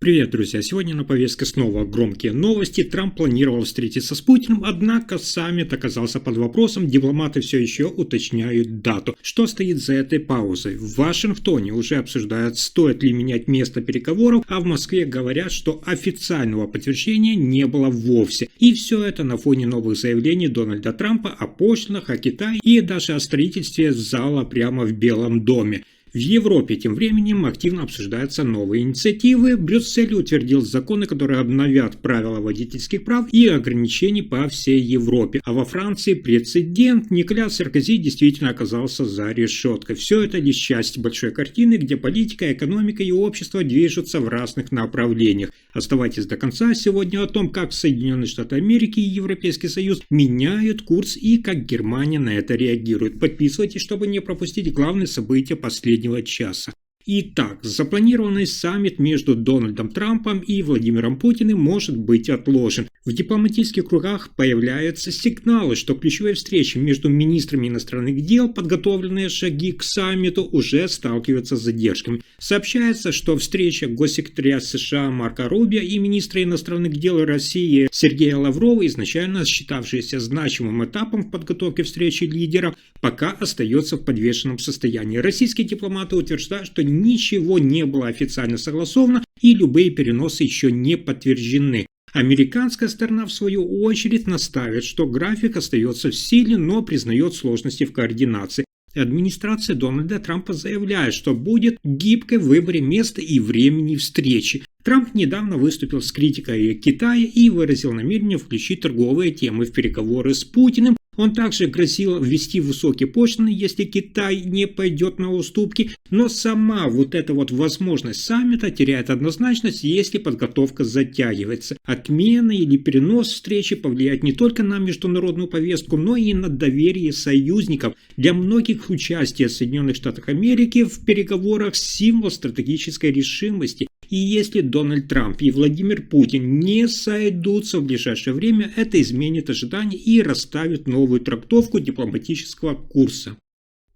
Привет, друзья! Сегодня на повестке снова громкие новости. Трамп планировал встретиться с Путиным, однако саммит оказался под вопросом. Дипломаты все еще уточняют дату. Что стоит за этой паузой? В Вашингтоне уже обсуждают, стоит ли менять место переговоров, а в Москве говорят, что официального подтверждения не было вовсе. И все это на фоне новых заявлений Дональда Трампа о пошлинах, о Китае и даже о строительстве зала прямо в Белом доме. В Европе тем временем активно обсуждаются новые инициативы. Брюссель утвердил законы, которые обновят правила водительских прав и ограничений по всей Европе. А во Франции прецедент. Николя Саркози действительно оказался за решеткой. Все это лишь часть большой картины, где политика, экономика и общество движутся в разных направлениях. Оставайтесь до конца. Сегодня о том, как Соединенные Штаты Америки и Европейский Союз меняют курс и как Германия на это реагирует. Подписывайтесь, чтобы не пропустить главные события последнего часа. Итак, запланированный саммит между Дональдом Трампом и Владимиром Путиным может быть отложен. В дипломатических кругах появляются сигналы, что ключевые встречи между министрами иностранных дел, подготовленные шаги к саммиту, уже сталкиваются с задержками. Сообщается, что встреча госсекретаря США Марко Рубио и министра иностранных дел России Сергея Лаврова, изначально считавшаяся значимым этапом в подготовке встречи лидеров, пока остается в подвешенном состоянии. Российские дипломаты утверждают, что ничего не было официально согласовано и любые переносы еще не подтверждены. Американская сторона, в свою очередь, настаивает, что график остается в силе, но признает сложности в координации. Администрация Дональда Трампа заявляет, что будет гибкой в выборе места и времени встречи. Трамп недавно выступил с критикой Китая и выразил намерение включить торговые темы в переговоры с Путиным. Он также грозил ввести высокие пошлины, если Китай не пойдет на уступки, но сама эта возможность саммита теряет однозначность, если подготовка затягивается. Отмена или перенос встречи повлияет не только на международную повестку, но и на доверие союзников. Для многих участие Соединенных Штатов Америки в переговорах – символ стратегической решимости. И если Дональд Трамп и Владимир Путин не сойдутся в ближайшее время, это изменит ожидания и расставит новую трактовку дипломатического курса.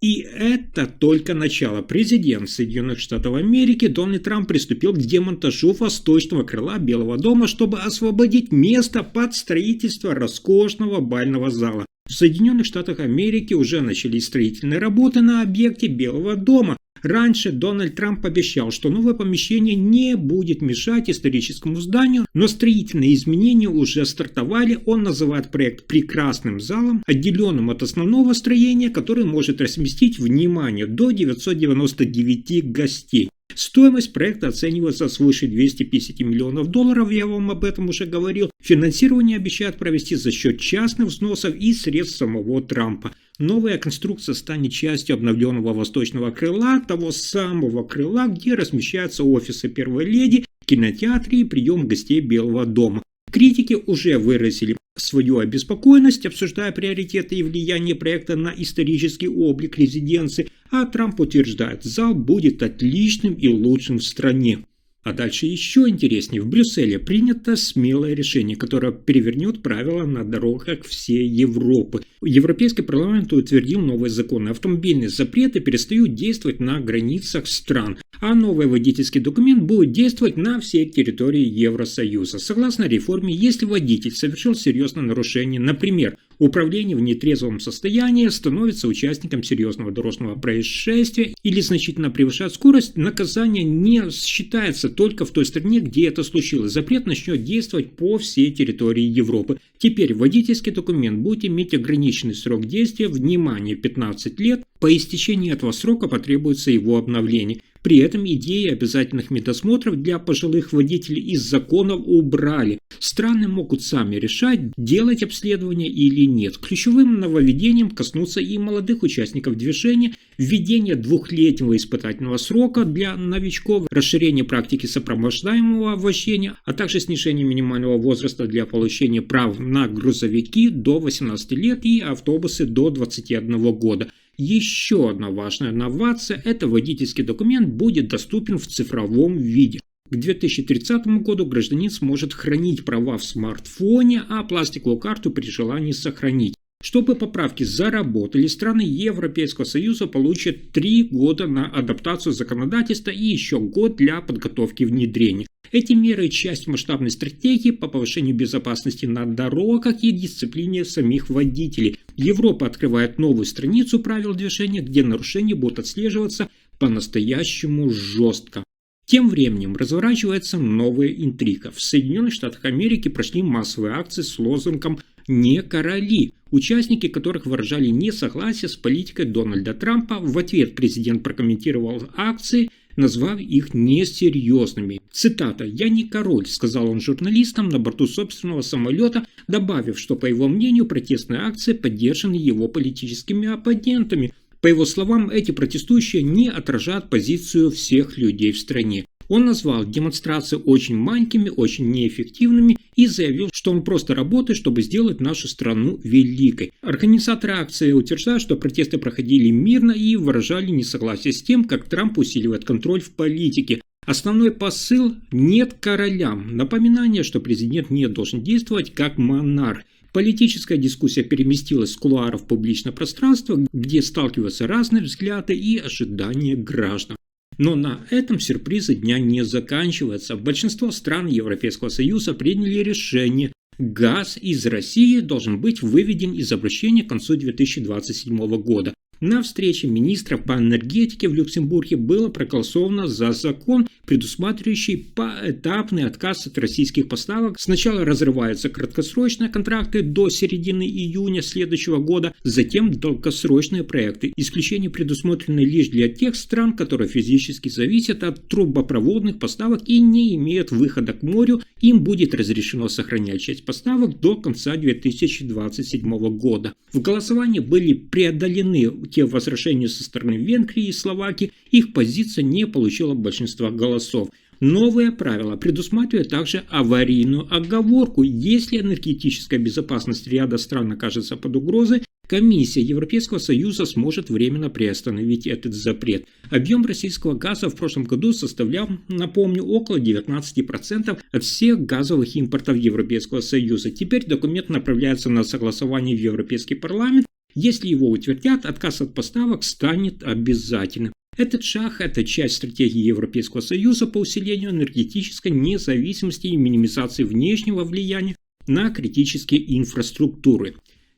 И это только начало. Президент Соединенных Штатов Америки Дональд Трамп приступил к демонтажу восточного крыла Белого дома, чтобы освободить место под строительство роскошного бального зала. В Соединенных Штатах Америки уже начались строительные работы на объекте Белого дома. Раньше Дональд Трамп обещал, что новое помещение не будет мешать историческому зданию, но строительные изменения уже стартовали. Он называет проект прекрасным залом, отделенным от основного строения, который может разместить, внимание, до 999 гостей. Стоимость проекта оценивается свыше $250 миллионов, я вам об этом уже говорил. Финансирование обещают провести за счет частных взносов и средств самого Трампа. Новая конструкция станет частью обновленного восточного крыла, того самого крыла, где размещаются офисы первой леди, кинотеатры и прием гостей Белого дома. Критики уже выразили свою обеспокоенность, обсуждая приоритеты и влияние проекта на исторический облик резиденции, а Трамп утверждает, зал будет отличным и лучшим в стране. А дальше еще интереснее. В Брюсселе принято смелое решение, которое перевернет правила на дорогах всей Европы. Европейский парламент утвердил новые законы. Автомобильные запреты перестают действовать на границах стран, а новый водительский документ будет действовать на всей территории Евросоюза. Согласно реформе, если водитель совершил серьезное нарушение, например, управление в нетрезвом состоянии, становится участником серьезного дорожного происшествия или значительно превышает скорость, наказание не считается только в той стране, где это случилось. Запрет начнет действовать по всей территории Европы. Теперь водительский документ будет иметь ограниченный срок действия, внимание, 15 лет. По истечении этого срока потребуется его обновление. При этом идеи обязательных медосмотров для пожилых водителей из законов убрали. Страны могут сами решать, делать обследование или нет. Ключевым нововведением коснутся и молодых участников движения, введение 2-летнего испытательного срока для новичков, расширение практики сопровождаемого вождения, а также снижение минимального возраста для получения прав на грузовики до 18 лет и автобусы до 21 года. Еще одна важная новация – это водительский документ будет доступен в цифровом виде. К 2030 году гражданин сможет хранить права в смартфоне, а пластиковую карту при желании сохранить. Чтобы поправки заработали, страны Европейского Союза получат 3 года на адаптацию законодательства и еще год для подготовки внедрения. Эти меры – часть масштабной стратегии по повышению безопасности на дорогах и дисциплине самих водителей. Европа открывает новую страницу правил движения, где нарушения будут отслеживаться по-настоящему жестко. Тем временем разворачивается новая интрига. В Соединенных Штатах Америки прошли массовые акции с лозунгом «Не короли», участники которых выражали несогласие с политикой Дональда Трампа. В ответ президент прокомментировал акции, назвав их несерьезными. Цитата: «Я не король», — сказал он журналистам на борту собственного самолета, добавив, что, по его мнению, протестные акции поддержаны его политическими оппонентами. По его словам, эти протестующие не отражают позицию всех людей в стране. Он назвал демонстрации очень маленькими, очень неэффективными и заявил, что он просто работает, чтобы сделать нашу страну великой. Организаторы акции утверждают, что протесты проходили мирно и выражали несогласие с тем, как Трамп усиливает контроль в политике. Основной посыл – нет королям. Напоминание, что президент не должен действовать как монарх. Политическая дискуссия переместилась с кулуаров в публичное пространство, где сталкиваются разные взгляды и ожидания граждан. Но на этом сюрпризы дня не заканчиваются. Большинство стран Европейского Союза приняли решение: газ из России должен быть выведен из обращения к концу 2027 года. На встрече министров по энергетике в Люксембурге было проголосовано за закон, предусматривающий поэтапный отказ от российских поставок. Сначала разрываются краткосрочные контракты до середины июня следующего года, затем долгосрочные проекты. Исключения предусмотрены лишь для тех стран, которые физически зависят от трубопроводных поставок и не имеют выхода к морю. Им будет разрешено сохранять часть поставок до конца 2027 года. В голосовании были преодолены те возражения со стороны Венгрии и Словакии, их позиция не получила большинства голосов. Новое правило предусматривает также аварийную оговорку. Если энергетическая безопасность ряда стран окажется под угрозой, Комиссия Европейского Союза сможет временно приостановить этот запрет. Объем российского газа в прошлом году составлял, напомню, около 19% от всех газовых импортов Европейского Союза. Теперь документ направляется на согласование в Европейский парламент. Если его утвердят, отказ от поставок станет обязательным. Этот шаг – это часть стратегии Европейского Союза по усилению энергетической независимости и минимизации внешнего влияния на критические инфраструктуры.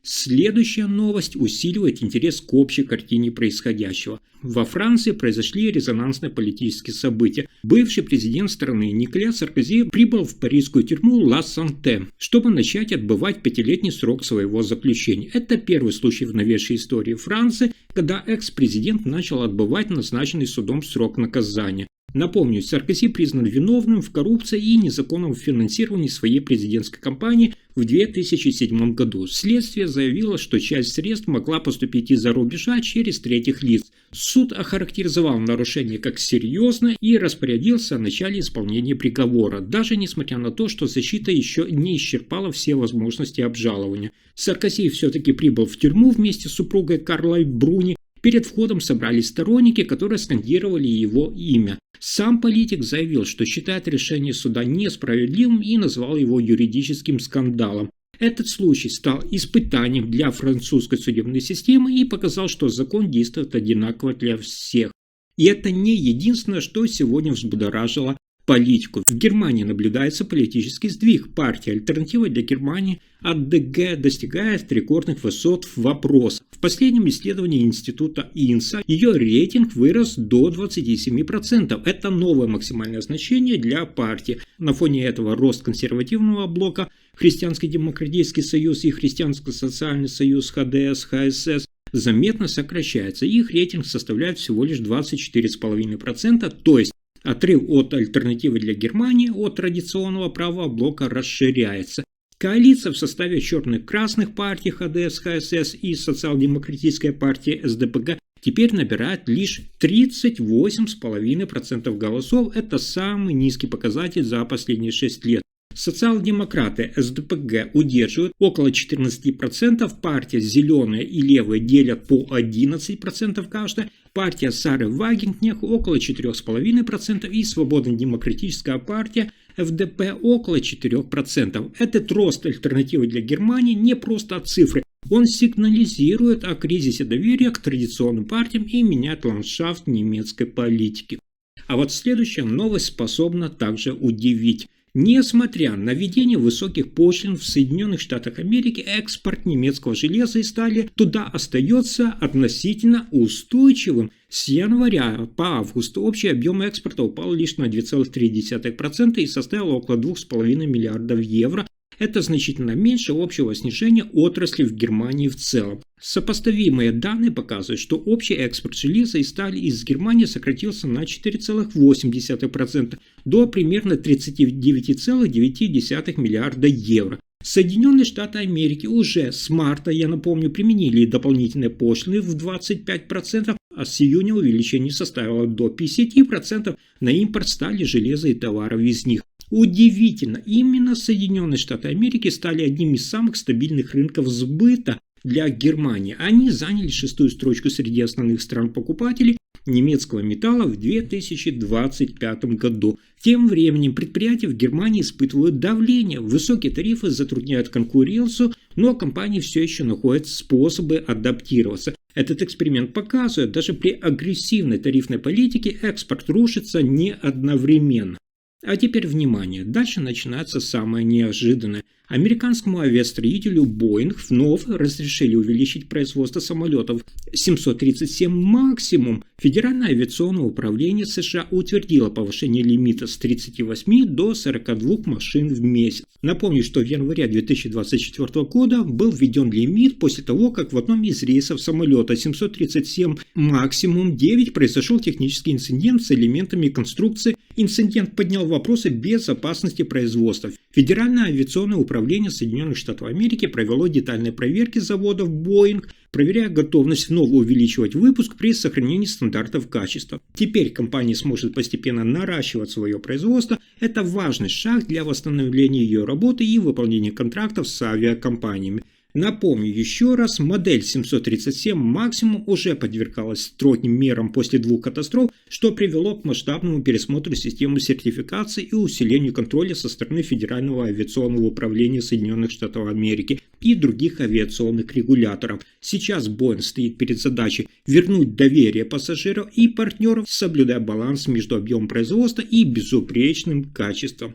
Следующая новость усиливает интерес к общей картине происходящего. Во Франции произошли резонансные политические события. Бывший президент страны Николя Саркози прибыл в парижскую тюрьму Ла Санте, чтобы начать отбывать 5-летний срок своего заключения. Это первый случай в новейшей истории Франции, когда экс-президент начал отбывать назначенный судом срок наказания. Напомню, Саркози признан виновным в коррупции и незаконном финансировании своей президентской кампании в 2007 году. Следствие заявило, что часть средств могла поступить из-за рубежа через третьих лиц. Суд охарактеризовал нарушение как серьезное и распорядился о начале исполнения приговора, даже несмотря на то, что защита еще не исчерпала все возможности обжалования. Саркози все-таки прибыл в тюрьму вместе с супругой Карлой Бруни. Перед входом собрались сторонники, которые скандировали его имя. Сам политик заявил, что считает решение суда несправедливым и назвал его юридическим скандалом. Этот случай стал испытанием для французской судебной системы и показал, что закон действует одинаково для всех. И это не единственное, что сегодня взбудоражило политику. В Германии наблюдается политический сдвиг. Партия «Альтернатива для Германии» АДГ достигает рекордных высот в вопросах. В последнем исследовании института ИНСА ее рейтинг вырос до 27%. Это новое максимальное значение для партии. На фоне этого рост консервативного блока Христианский демократический союз и Христианский социальный союз ХДС, ХСС заметно сокращается. Их рейтинг составляет всего лишь 24,5%, то есть отрыв от альтернативы для Германии от традиционного правого блока расширяется. Коалиция в составе черных-красных партий ХДС, ХСС и социал-демократическая партия СДПГ теперь набирает лишь 38,5% голосов. Это самый низкий показатель за последние 6 лет. Социал-демократы СДПГ удерживают около 14%, партия «Зеленые» и «Левые» делят по 11% каждая, партия Сары Вагенкнех около 4,5% и Свободно-демократическая партия ФДП около 4%. Этот рост альтернативы для Германии не просто цифры. Он сигнализирует о кризисе доверия к традиционным партиям и меняет ландшафт немецкой политики. А вот следующая новость способна также удивить. Несмотря на введение высоких пошлин в Соединенных Штатах Америки, экспорт немецкого железа и стали туда остается относительно устойчивым. С января по август общий объем экспорта упал лишь на 2,3% и составил около 2,5 миллиардов евро. Это значительно меньше общего снижения отрасли в Германии в целом. Сопоставимые данные показывают, что общий экспорт железа и стали из Германии сократился на 4,8% до примерно 39,9 миллиарда евро. Соединенные Штаты Америки уже с марта, я напомню, применили дополнительные пошлины в 25%, а с июня увеличение составило до 50% на импорт стали, железа и товаров из них. Удивительно, именно Соединенные Штаты Америки стали одним из самых стабильных рынков сбыта для Германии. Они заняли 6-ю строчку среди основных стран-покупателей немецкого металла в 2025 году. Тем временем предприятия в Германии испытывают давление. Высокие тарифы затрудняют конкуренцию, но компании все еще находят способы адаптироваться. Этот эксперимент показывает, даже при агрессивной тарифной политике экспорт рушится не одновременно. А теперь внимание, дальше начинается самое неожиданное. Американскому авиастроителю Boeing вновь разрешили увеличить производство самолетов 737 максимум. Федеральное авиационное управление США утвердило повышение лимита с 38 до 42 машин в месяц. Напомню, что в январе 2024 года был введен лимит после того, как в одном из рейсов самолета 737 максимум 9 произошел технический инцидент с элементами конструкции. Инцидент поднял вопросы безопасности производства. Федеральное авиационное управление Соединенных Штатов Америки провело детальные проверки заводов Boeing, проверяя готовность вновь увеличивать выпуск при сохранении стандартов качества. Теперь компания сможет постепенно наращивать свое производство. Это важный шаг для восстановления ее работы и выполнения контрактов с авиакомпаниями. Напомню еще раз, модель 737 максимум уже подвергалась строгим мерам после 2 катастроф, что привело к масштабному пересмотру системы сертификации и усилению контроля со стороны Федерального авиационного управления Соединенных Штатов Америки и других авиационных регуляторов. Сейчас Boeing стоит перед задачей вернуть доверие пассажиров и партнеров, соблюдая баланс между объемом производства и безупречным качеством.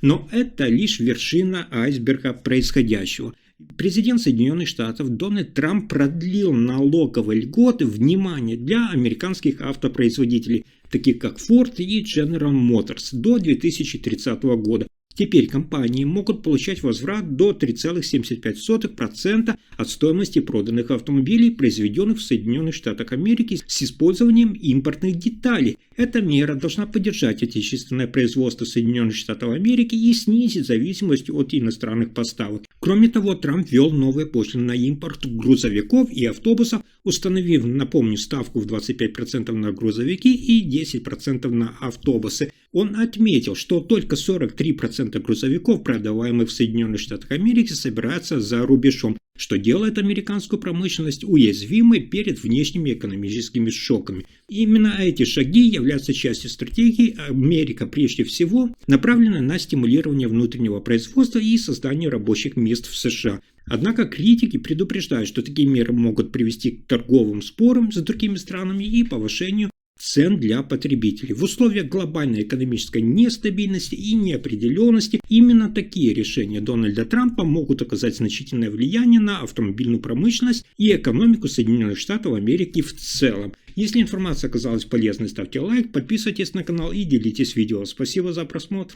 Но это лишь вершина айсберга происходящего. Президент Соединенных Штатов Дональд Трамп продлил налоговые льготы, внимание, для американских автопроизводителей, таких как Ford и General Motors, до 2030 года. Теперь компании могут получать возврат до 3,75% от стоимости проданных автомобилей, произведенных в Соединенных Штатах Америки с использованием импортных деталей. Эта мера должна поддержать отечественное производство Соединенных Штатов Америки и снизить зависимость от иностранных поставок. Кроме того, Трамп ввел новые пошлины на импорт грузовиков и автобусов, установив, напомню, ставку в 25% на грузовики и 10% на автобусы. Он отметил, что только 43% грузовиков, продаваемых в Соединенных Штатах Америки, собираются за рубежом, что делает американскую промышленность уязвимой перед внешними экономическими шоками. Именно эти шаги являются частью стратегии Америка, прежде всего, направленной на стимулирование внутреннего производства и создание рабочих мест в США. Однако критики предупреждают, что такие меры могут привести к торговым спорам с другими странами и повышению цен для потребителей. В условиях глобальной экономической нестабильности и неопределенности именно такие решения Дональда Трампа могут оказать значительное влияние на автомобильную промышленность и экономику Соединенных Штатов Америки в целом. Если информация оказалась полезной, ставьте лайк, подписывайтесь на канал и делитесь видео. Спасибо за просмотр.